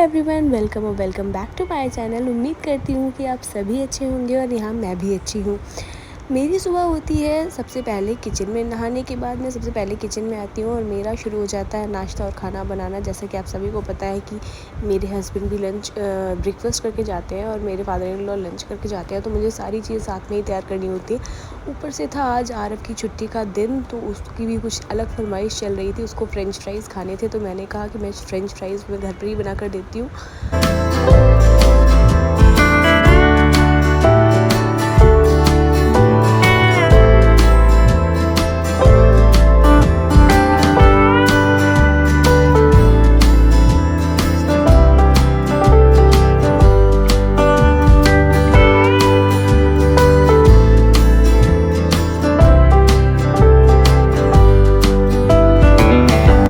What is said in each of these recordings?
Everyone, welcome और welcome back to my channel. उम्मीद करती हूँ कि आप सभी अच्छे होंगे और यहाँ मैं भी अच्छी हूँ। मेरी सुबह होती है सबसे पहले किचन में, नहाने के बाद मैं सबसे पहले किचन में आती हूँ और मेरा शुरू हो जाता है नाश्ता और खाना बनाना। जैसे कि आप सभी को पता है कि मेरे हस्बैंड भी ब्रेकफास्ट करके जाते हैं और मेरे फादर इन लॉ लंच करके जाते हैं, तो मुझे सारी चीज़ साथ में ही तैयार करनी होती है। ऊपर से था आज आरव की छुट्टी का दिन, तो उसकी भी कुछ अलग फरमाइश चल रही थी। उसको फ्रेंच फ्राइज़ खाने थे, तो मैंने कहा कि मैं फ्रेंच फ्राइज़ मैं घर पर ही बना कर देती हूँ।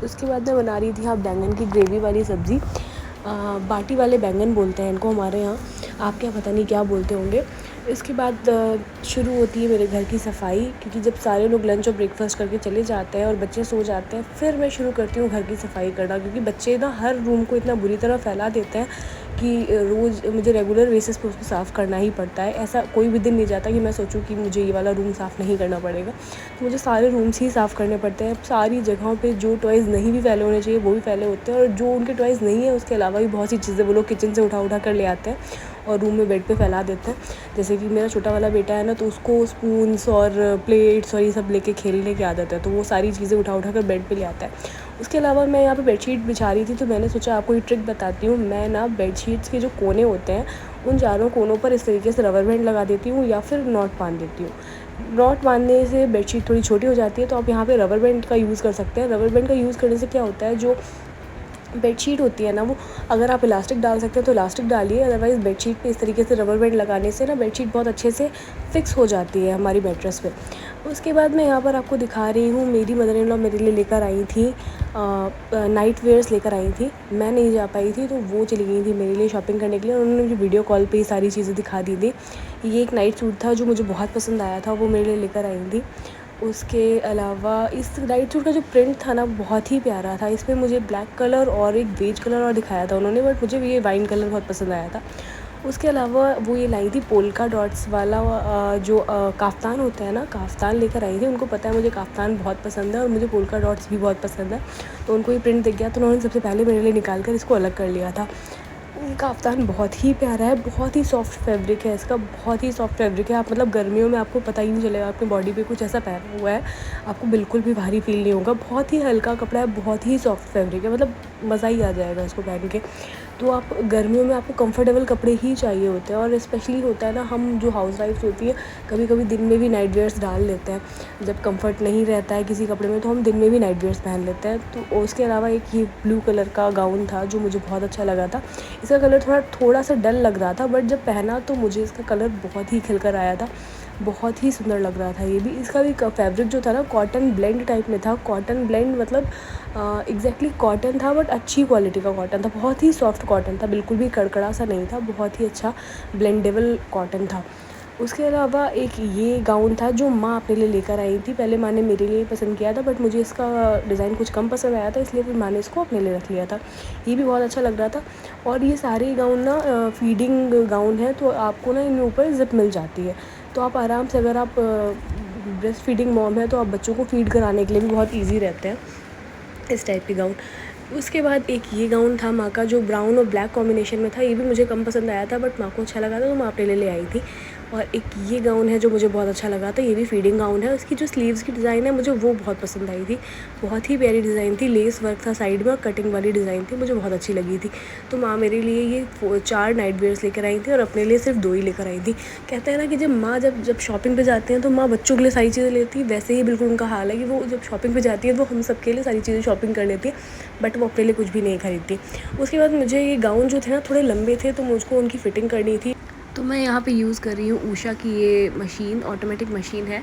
उसके बाद मैं बना रही थी बैंगन की ग्रेवी वाली सब्ज़ी। बाटी वाले बैंगन बोलते हैं इनको हमारे यहाँ, आप क्या पता नहीं क्या बोलते होंगे। इसके बाद शुरू होती है मेरे घर की सफाई, क्योंकि जब सारे लोग लंच और ब्रेकफास्ट करके चले जाते हैं और बच्चे सो जाते हैं, फिर मैं शुरू करती हूँ घर की सफाई करना। क्योंकि बच्चे ना हर रूम को इतना बुरी तरह फैला देते हैं कि रोज़ मुझे रेगुलर बेसिस पे उसको साफ़ करना ही पड़ता है। ऐसा कोई भी दिन नहीं जाता कि मैं सोचूं कि मुझे ये वाला रूम साफ़ नहीं करना पड़ेगा, तो मुझे सारे रूम्स ही साफ़ करने पड़ते हैं। सारी जगहों पे जो टॉयज़ नहीं भी फैले होने चाहिए वो भी फैले होते हैं, और जो उनके टॉयज़ नहीं है उसके अलावा भी बहुत सी चीज़ें वो लोग किचन से उठा कर ले आते हैं और रूम में बेड पे फैला देते हैं। जैसे कि मेरा छोटा वाला बेटा है ना, तो उसको स्पून्स और प्लेट्स और ये सब लेके खेलने की आदत है, तो वो सारी चीज़ें उठा कर बेड पे ले आता है। उसके अलावा मैं यहाँ पे बेडशीट बिछा रही थी, तो मैंने सोचा आपको ये ट्रिक बताती हूँ। मैं ना बेडशीट्स के जो कोने होते हैं उन चारों कोनों पर इस तरीके से रबर बैंड लगा देती हूँ या फिर नॉट बांध देती हूँ। नॉट बांधने से बेडशीट थोड़ी छोटी हो जाती है, तो आप यहाँ पे रबर बैंड का यूज़ कर सकते हैं। रबर बैंड का यूज़ करने से क्या होता है, जो बेडशीट होती है ना, वो अगर आप इलास्टिक डाल सकते हैं तो इलास्टिक डालिए, अदरवाइज़ बेडशीट पे इस तरीके से रबर बैंड लगाने से ना बेडशीट बहुत अच्छे से फिक्स हो जाती है हमारी मैट्रेस पे। उसके बाद मैं यहाँ पर आपको दिखा रही हूँ, मेरी मदर इन लॉ मेरे लिए लेकर आई थी नाइट वेयर्स लेकर आई थी। मैं नहीं जा पाई थी, तो वो चली गई थी मेरे लिए शॉपिंग करने के लिए, और उन्होंने मुझे वीडियो कॉल पे ही सारी चीज़ें दिखा दी थी। ये एक नाइट सूट था जो मुझे बहुत पसंद आया था, वो मेरे लिए लेकर आई थी। उसके अलावा इस नाइट सूट का जो प्रिंट था ना, बहुत ही प्यारा था। इसमें मुझे ब्लैक कलर और एक बेज कलर और दिखाया था उन्होंने, बट मुझे ये वाइन कलर बहुत पसंद आया था। उसके अलावा वो ये लाई थी पोल्का डॉट्स वाला जो काफ्तान होता है ना, काफ्तान लेकर आई थी। उनको पता है मुझे काफ्तान बहुत पसंद है और मुझे पोल्का डॉट्स भी बहुत पसंद है, तो उनको ये प्रिंट दिख गया, तो उन्होंने सबसे पहले मेरे लिए निकाल कर इसको अलग कर लिया था। काफ्तान बहुत ही प्यारा है, बहुत ही सॉफ्ट फैब्रिक है इसका, बहुत ही सॉफ्ट फैब्रिक है। आप मतलब गर्मियों में आपको पता ही नहीं चलेगा आपकी बॉडी पे कुछ ऐसा पहना हुआ है, आपको बिल्कुल भी भारी फील नहीं होगा। बहुत ही हल्का कपड़ा है, बहुत ही सॉफ्ट फैब्रिक है, मतलब मज़ा ही आ जाएगा इसको पहन के। तो आप गर्मियों में आपको कंफर्टेबल कपड़े ही चाहिए होते हैं, और स्पेशली होता है ना, हम जो हाउस वाइफ्स होती है कभी कभी दिन में भी नाइट वेयर्स डाल लेते हैं। जब कंफर्ट नहीं रहता है किसी कपड़े में, तो हम दिन में भी नाइट वेयर्स पहन लेते हैं। तो उसके अलावा एक ये ब्लू कलर का गाउन था जो मुझे बहुत अच्छा लगा था। इसका कलर थोड़ा सा डल लग रहा था, बट जब पहना तो मुझे इसका कलर बहुत ही खिल कर आया था, बहुत ही सुंदर लग रहा था। ये भी, इसका भी फैब्रिक जो था ना, कॉटन ब्लेंड टाइप में था। कॉटन ब्लेंड मतलब एग्जैक्टली कॉटन था, बट अच्छी क्वालिटी का कॉटन था, बहुत ही सॉफ्ट कॉटन था, बिल्कुल भी कड़कड़ा सा नहीं था, बहुत ही अच्छा ब्लेंडेबल कॉटन था। उसके अलावा एक ये गाउन था जो माँ अपने लिए लेकर आई थी। पहले माँ ने मेरे लिए पसंद किया था, बट मुझे इसका डिज़ाइन कुछ कम पसंद आया था, इसलिए फिर माँ ने इसको अपने लिए रख लिया था। ये भी बहुत अच्छा लग रहा था। और ये सारे गाउन ना फीडिंग गाउन है, तो आपको ना इनमें ऊपर जिप मिल जाती है, तो आप आराम से, अगर आप ब्रेस्ट फीडिंग मॉम है तो आप बच्चों को फीड कराने के लिए भी बहुत ईजी रहते हैं इस टाइप के गाउन। उसके बाद एक ये गाउन था माँ का, जो ब्राउन और ब्लैक कॉम्बिनेशन में था। ये भी मुझे कम पसंद आया था, बट माँ को अच्छा लगा था, तो माँ अपने लिए ले आई थी। और एक ये गाउन है जो मुझे बहुत अच्छा लगा था, ये भी फीडिंग गाउन है। उसकी जो स्लीव्स की डिज़ाइन है मुझे वो बहुत पसंद आई थी, बहुत ही प्यारी डिज़ाइन थी। लेस वर्क था साइड में और कटिंग वाली डिज़ाइन थी, मुझे बहुत अच्छी लगी थी। तो माँ मेरे लिए ये 4 नाइट वेयर्स लेकर आई थी और अपने लिए सिर्फ 2 ही लेकर आई थी। कहते हैं ना कि जब माँ जब शॉपिंग पे जाते हैं तो माँ बच्चों के लिए सारी चीज़ें लेती है, वैसे ही बिल्कुल उनका हाल है कि वो जब शॉपिंग पे जाती है वो हम सबके लिए सारी चीज़ें शॉपिंग कर लेती है, बट वो अपने लिए कुछ भी नहीं खरीदती। उसके बाद मुझे ये गाउन जो थे ना थोड़े लंबे थे, तो मुझको उनकी फ़िटिंग करनी थी, तो मैं यहाँ पे यूज़ कर रही हूँ ऊषा की ये मशीन, ऑटोमेटिक मशीन है।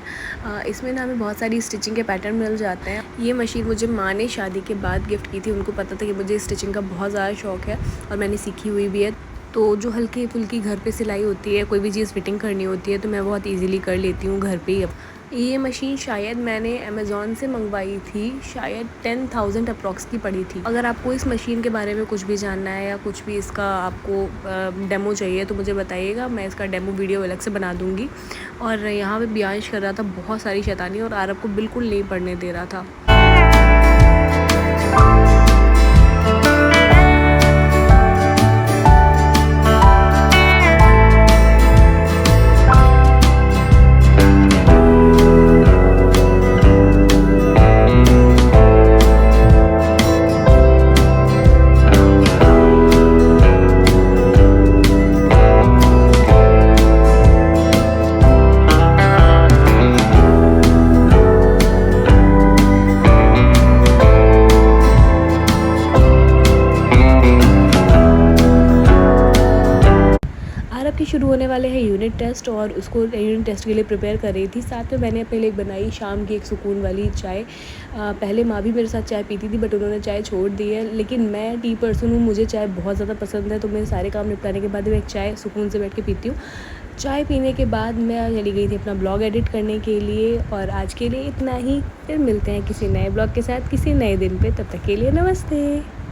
इसमें ना हमें बहुत सारी स्टिचिंग के पैटर्न मिल जाते हैं। ये मशीन मुझे माँ ने शादी के बाद गिफ्ट की थी, उनको पता था कि मुझे स्टिचिंग का बहुत ज़्यादा शौक़ है और मैंने सीखी हुई भी है। तो जो हल्की फुल्की घर पे सिलाई होती है, कोई भी चीज़ फिटिंग करनी होती है, तो मैं बहुत ईज़िली कर लेती हूँ घर पे ही। ये मशीन शायद मैंने अमेज़ॉन से मंगवाई थी, शायद 10,000 अप्रॉक्स की पड़ी थी। अगर आपको इस मशीन के बारे में कुछ भी जानना है या कुछ भी इसका आपको डेमो चाहिए तो मुझे बताइएगा, मैं इसका डेमो वीडियो अलग से बना दूँगी। और यहाँ पे बियांश कर रहा था बहुत सारी शैतानी और आरब को बिल्कुल नहीं पढ़ने दे रहा था। आरब के शुरू होने वाले हैं यूनिट टेस्ट और उसको यूनिट टेस्ट के लिए प्रिपेयर कर रही थी। साथ में मैंने अपने लिए बनाई शाम की एक सुकून वाली चाय। पहले माँ भी मेरे साथ चाय पीती थी बट उन्होंने चाय छोड़ दी है, लेकिन मैं टी पर्सन हूँ, मुझे चाय बहुत ज़्यादा पसंद है। तो मेरे सारे काम निपटाने के बाद मैं एक चाय सुकून से बैठ के पीती हूँ। चाय पीने के बाद मैं चली गई थी अपना ब्लॉग एडिट करने के लिए। और आज के लिए इतना ही, फिर मिलते हैं किसी नए ब्लॉग के साथ किसी नए दिन पे। तब तक के लिए नमस्ते।